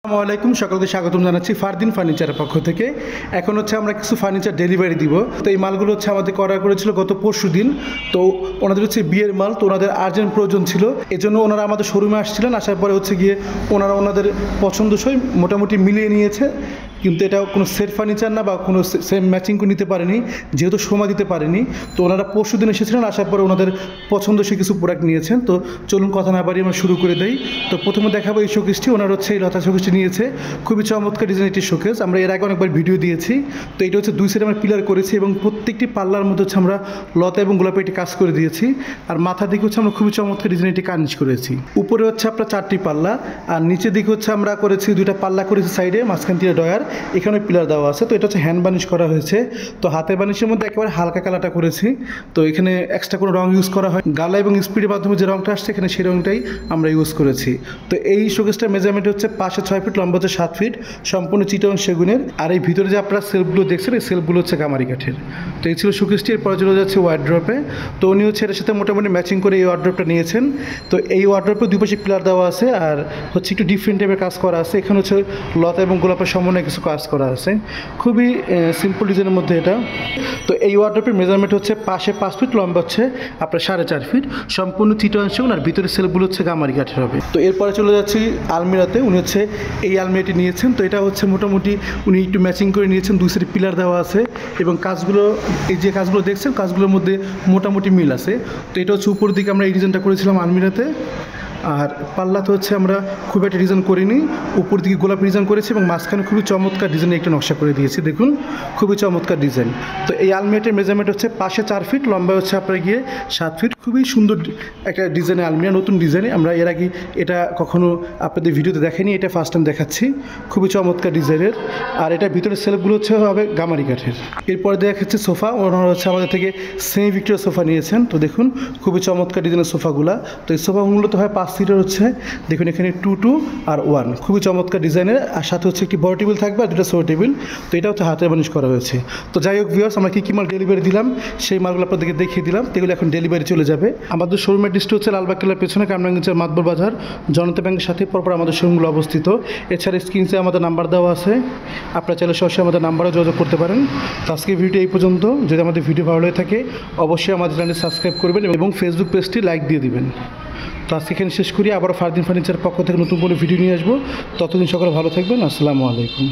আসসালামু আলাইকুম, সকলকে স্বাগতম জানাচ্ছি ফারদিন ফার্নিচারের পক্ষ থেকে। এখন হচ্ছে আমরা কিছু ফার্নিচার ডেলিভারি দিব। তো এই মালগুলো হচ্ছে আমাদের অর্ডার করেছিল গত পরশু দিন। তো ওনাদের হচ্ছে বিয়ের মাল, তো ওনাদের আর্জেন্ট প্রয়োজন ছিল, এজন্য ওনারা আমাদের শোরুমে আসছিলেন। আসার পরে হচ্ছে গিয়ে ওনারা ওনাদের পছন্দসই মোটামুটি মিলিয়ে নিয়েছে, কিন্তু এটা কোনো সেট ফার্নিচার না বা কোনো সেম ম্যাচিং করে নিতে পারেনি, যেহেতু সময় দিতে পারেনি। তো ওনারা পরশু দিন এসেছিলেন, আসার পরে ওনাদের পছন্দসই কিছু প্রোডাক্ট নিয়েছেন। তো চলুন কথা না বাড়িয়ে আমরা শুরু করে দেই। তো প্রথমে দেখাবো এই শোকেসটি। ওনার হচ্ছে এই লতা শোকেসটি নিয়েছে, খুবই চমৎকার ডিজাইন একটি শোকেস। আমরা এর আগে অনেকবার ভিডিও দিয়েছি। তো এটা হচ্ছে দুই সাইডে আমরা পিলার করেছি এবং প্রত্যেকটি পাল্লার মধ্যে হচ্ছে আমরা লতা এবং গোলাপি একটি কাজ করে দিয়েছি। আর মাথার দিকে হচ্ছে আমরা খুবই চমৎকার ডিজাইন একটি কার্নিশ করেছি। উপরে হচ্ছে আপনার 4টি পাল্লা, আর নিচের দিকে হচ্ছে আমরা করেছি 2টা পাল্লা করেছি সাইডে, মাঝখান থেকে ডয়ার, এখানে পিলার দেওয়া আছে। তো এটা হচ্ছে হ্যান্ড বার্নিশ করা হয়েছে। তো হাতের বার্নিশের মধ্যে একেবারে হালকা কালারটা করেছি। তো এখানে এক্সট্রা কোনো রং ইউজ করা হয়, গালা এবং স্পিডের মাধ্যমে যে রংটা আসছে এখানে সেই রংটাই আমরা ইউজ করেছি। তো এই শোকেসটার মেজারমেন্ট হচ্ছে পাশে 6 ফিট, লম্বা হচ্ছে 7 ফিট, সম্পূর্ণ চিটাগং সেগুনের। আর এই ভিতরে যে আপনারা সেলফগুলো দেখছেন, এই সেলফগুলো হচ্ছে গামারি কাঠের। তো এই ছিল শোকেসটি। এরপরে চলে যাচ্ছে ওয়ার্ড্রপে। তো উনি হচ্ছে এর সাথে মোটামুটি ম্যাচিং করে এই ওয়ার্ড্রপটা নিয়েছেন। তো এই ওয়ার্ড্রপে দুই পাশে পিলার দেওয়া আছে, আর হচ্ছে একটু ডিফারেন্ট টাইপের কাজ করা আছে। এখানে হচ্ছে লতা এবং গোলাপের সমন্বয়ে কিছু কাজ করা আছে, খুবই সিম্পল ডিজাইনের মধ্যে এটা। তো এই ওয়ার্ড্রপের মেজারমেন্ট হচ্ছে পাশে 5 ফিট, লম্বা হচ্ছে আপনার 4.5 ফিট, সম্পূর্ণ চিটাগং সেগুন, আর ভিতরে সেলফগুলো হচ্ছে গামারি কাঠের হবে। তো এরপরে চলে যাচ্ছি আলমিরাতে। উনি হচ্ছে এই আলমিরাটি নিয়েছেন। তো এটা হচ্ছে মোটামুটি উনি একটু ম্যাচিং করে নিয়েছেন, দুই সাইডে পিলার দেওয়া আছে এবং কাজগুলো, এই যে কাজগুলো দেখছেন, কাজগুলোর মধ্যে মোটামুটি মিল আছে। তো এটা হচ্ছে উপর দিকে আমরা এই ডিজাইনটা করেছিলাম আলমিরাতে। আর পাল্লাতে হচ্ছে আমরা খুব একটা ডিজাইন করিনি, উপর দিকে গোলাপি ডিজাইন করেছি এবং মাঝখানে খুবই চমৎকার ডিজাইনে একটা নকশা করে দিয়েছি, দেখুন খুবই চমৎকার ডিজাইন। তো এই আলমিরাটির মেজারমেন্ট হচ্ছে পাশে 4 ফিট, লম্বা হচ্ছে আপনার গিয়ে 7 ফিট, খুবই সুন্দর একটা ডিজাইনের আলমিরা, নতুন ডিজাইনে। আমরা এর আগে এটা কখনো আপনাদের ভিডিওতে দেখাইনি, এটা ফার্স্ট টাইম দেখাচ্ছি, খুবই চমৎকার ডিজাইনের। আর এটা ভিতরে সেলফগুলো হচ্ছে হবে গামারি কাঠের। এরপরে দেখাচ্ছে সোফা। ওনারা হচ্ছে আমাদের থেকে সেমি ভিক্টোরিয়া সোফা নিয়েছেন। তো দেখুন খুবই চমৎকার ডিজাইনের সোফাগুলা। তো এই সোফা মূলত হয় 5 সিটার হচ্ছে, দেখুন এখানে 2 আর 1, খুবই চমৎকার ডিজাইনের। আর সাথে হচ্ছে একটি বড় টেবিল থাকবে আর 2টা ছোট টেবিল। তো এটা হচ্ছে হাতের বানিশ করা হয়েছে। তো যাই হোক ভিউয়ার্স, আমরা কী মাল ডেলিভারি দিলাম সেই মালগুলো আপনাদেরকে দেখিয়ে দিলাম। এগুলো এখন ডেলিভারি চলে যাবে। আমাদের শোরুমের ডিস্ট্রিক্ট হচ্ছে লালবাগ কেল্লার পেছনে, কামরাঙ্গীরচর মাতবর বাজার, জনতা ব্যাংকের সাথে পরপর আমাদের শোরুমগুলো অবস্থিত। এছাড়া স্ক্রিনে আমাদের নাম্বার দেওয়া আছে, আপনারা চাইলে সরাসরি আমাদের নাম্বারেও যোগাযোগ করতে পারেন। তো আজকে ভিডিও এই পর্যন্ত। যদি আমাদের ভিডিও ভালো লাগে থাকে অবশ্যই আমাদের চ্যানেল সাবস্ক্রাইব করবেন এবং ফেসবুক পেজটি লাইক দিয়ে দিবেন। তো আজকে এখানে শেষ করি, আবারও ফারদিন ফার্নিচারের পক্ষ থেকে নতুন কোনো ভিডিও নিয়ে আসবো। ততদিন সকলে ভালো থাকবেন। আসসালামু আলাইকুম।